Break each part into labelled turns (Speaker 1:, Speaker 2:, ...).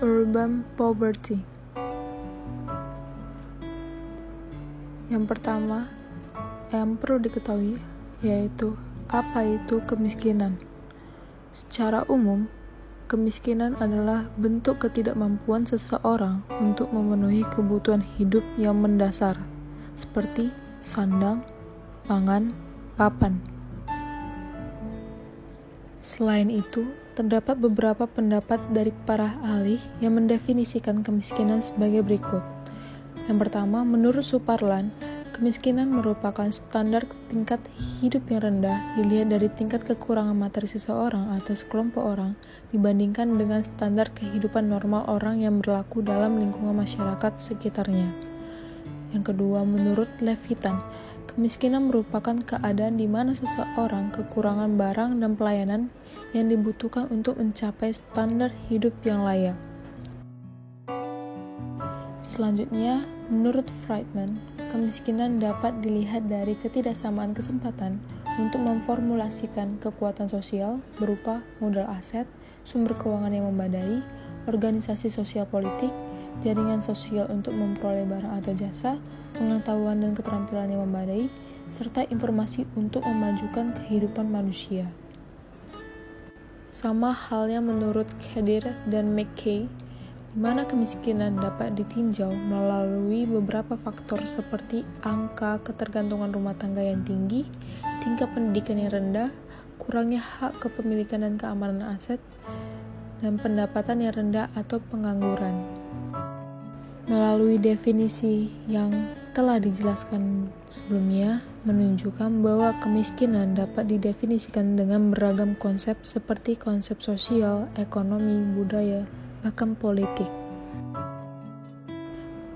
Speaker 1: Urban poverty. Yang pertama yang perlu diketahui yaitu apa itu kemiskinan. Secara umum, kemiskinan adalah bentuk ketidakmampuan seseorang untuk memenuhi kebutuhan hidup yang mendasar, seperti sandang, pangan, papan. Selain itu, terdapat beberapa pendapat dari para ahli yang mendefinisikan kemiskinan sebagai berikut. Yang pertama, menurut Suparlan, kemiskinan merupakan standar tingkat hidup yang rendah dilihat dari tingkat kekurangan materi seseorang atau sekelompok orang dibandingkan dengan standar kehidupan normal orang yang berlaku dalam lingkungan masyarakat sekitarnya. Yang kedua, menurut Levitan, kemiskinan merupakan keadaan di mana seseorang kekurangan barang dan pelayanan yang dibutuhkan untuk mencapai standar hidup yang layak. Selanjutnya, menurut Friedman, kemiskinan dapat dilihat dari ketidaksamaan kesempatan untuk memformulasikan kekuatan sosial berupa modal aset, sumber keuangan yang memadai, organisasi sosial politik, jaringan sosial untuk memperoleh barang atau jasa, pengetahuan dan keterampilan yang memadai, serta informasi untuk memajukan kehidupan manusia. Sama halnya menurut Khadir dan McKay, di mana kemiskinan dapat ditinjau melalui beberapa faktor seperti angka ketergantungan rumah tangga yang tinggi, tingkat pendidikan yang rendah, kurangnya hak kepemilikan dan keamanan aset, dan pendapatan yang rendah atau pengangguran. Melalui definisi yang telah dijelaskan sebelumnya, menunjukkan bahwa kemiskinan dapat didefinisikan dengan beragam konsep seperti konsep sosial, ekonomi, budaya, bahkan politik.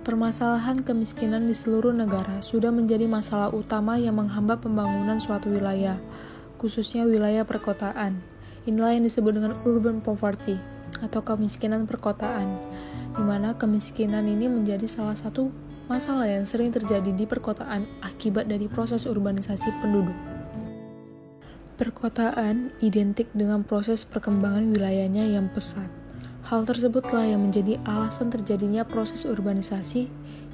Speaker 1: Permasalahan kemiskinan di seluruh negara sudah menjadi masalah utama yang menghambat pembangunan suatu wilayah, khususnya wilayah perkotaan. Inilah yang disebut dengan urban poverty atau kemiskinan perkotaan, di mana kemiskinan ini menjadi salah satu masalah yang sering terjadi di perkotaan akibat dari proses urbanisasi penduduk. Perkotaan identik dengan proses perkembangan wilayahnya yang pesat. Hal tersebutlah yang menjadi alasan terjadinya proses urbanisasi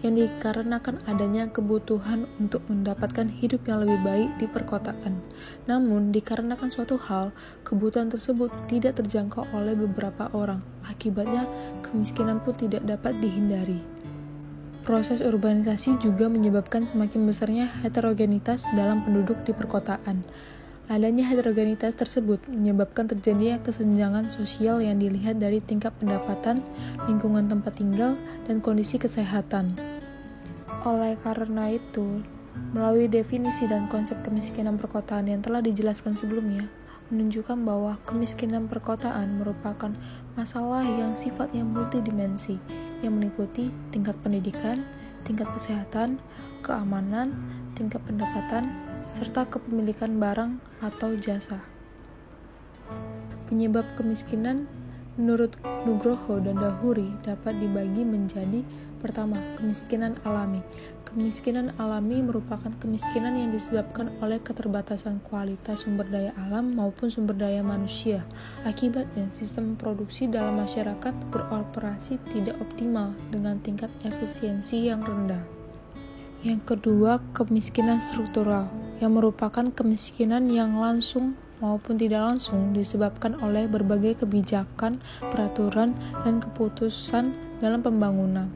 Speaker 1: yang dikarenakan adanya kebutuhan untuk mendapatkan hidup yang lebih baik di perkotaan. Namun, dikarenakan suatu hal, kebutuhan tersebut tidak terjangkau oleh beberapa orang. Akibatnya, kemiskinan pun tidak dapat dihindari. Proses urbanisasi juga menyebabkan semakin besarnya heterogenitas dalam penduduk di perkotaan. Adanya heterogenitas tersebut menyebabkan terjadinya kesenjangan sosial yang dilihat dari tingkat pendapatan, lingkungan tempat tinggal, dan kondisi kesehatan. Oleh karena itu, melalui definisi dan konsep kemiskinan perkotaan yang telah dijelaskan sebelumnya, menunjukkan bahwa kemiskinan perkotaan merupakan masalah yang sifatnya multidimensi, yang meliputi tingkat pendidikan, tingkat kesehatan, keamanan, tingkat pendapatan, serta kepemilikan barang atau jasa. Penyebab kemiskinan menurut Nugroho dan Dahuri dapat dibagi menjadi: pertama, kemiskinan alami. Kemiskinan alami merupakan kemiskinan yang disebabkan oleh keterbatasan kualitas sumber daya alam maupun sumber daya manusia. Akibatnya, sistem produksi dalam masyarakat beroperasi tidak optimal dengan tingkat efisiensi yang rendah. Yang kedua, kemiskinan struktural, yang merupakan kemiskinan yang langsung maupun tidak langsung disebabkan oleh berbagai kebijakan, peraturan, dan keputusan dalam pembangunan.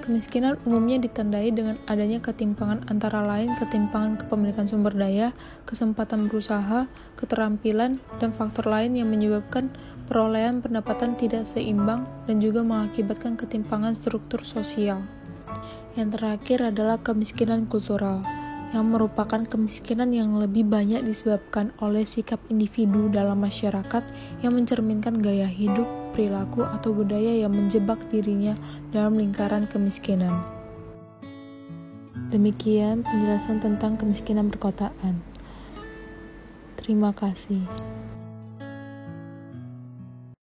Speaker 1: Kemiskinan umumnya ditandai dengan adanya ketimpangan antara lain ketimpangan kepemilikan sumber daya, kesempatan berusaha, keterampilan, dan faktor lain yang menyebabkan perolehan pendapatan tidak seimbang dan juga mengakibatkan ketimpangan struktur sosial. Yang terakhir adalah kemiskinan kultural, yang merupakan kemiskinan yang lebih banyak disebabkan oleh sikap individu dalam masyarakat yang mencerminkan gaya hidup, perilaku, atau budaya yang menjebak dirinya dalam lingkaran kemiskinan. Demikian penjelasan tentang kemiskinan perkotaan. Terima kasih.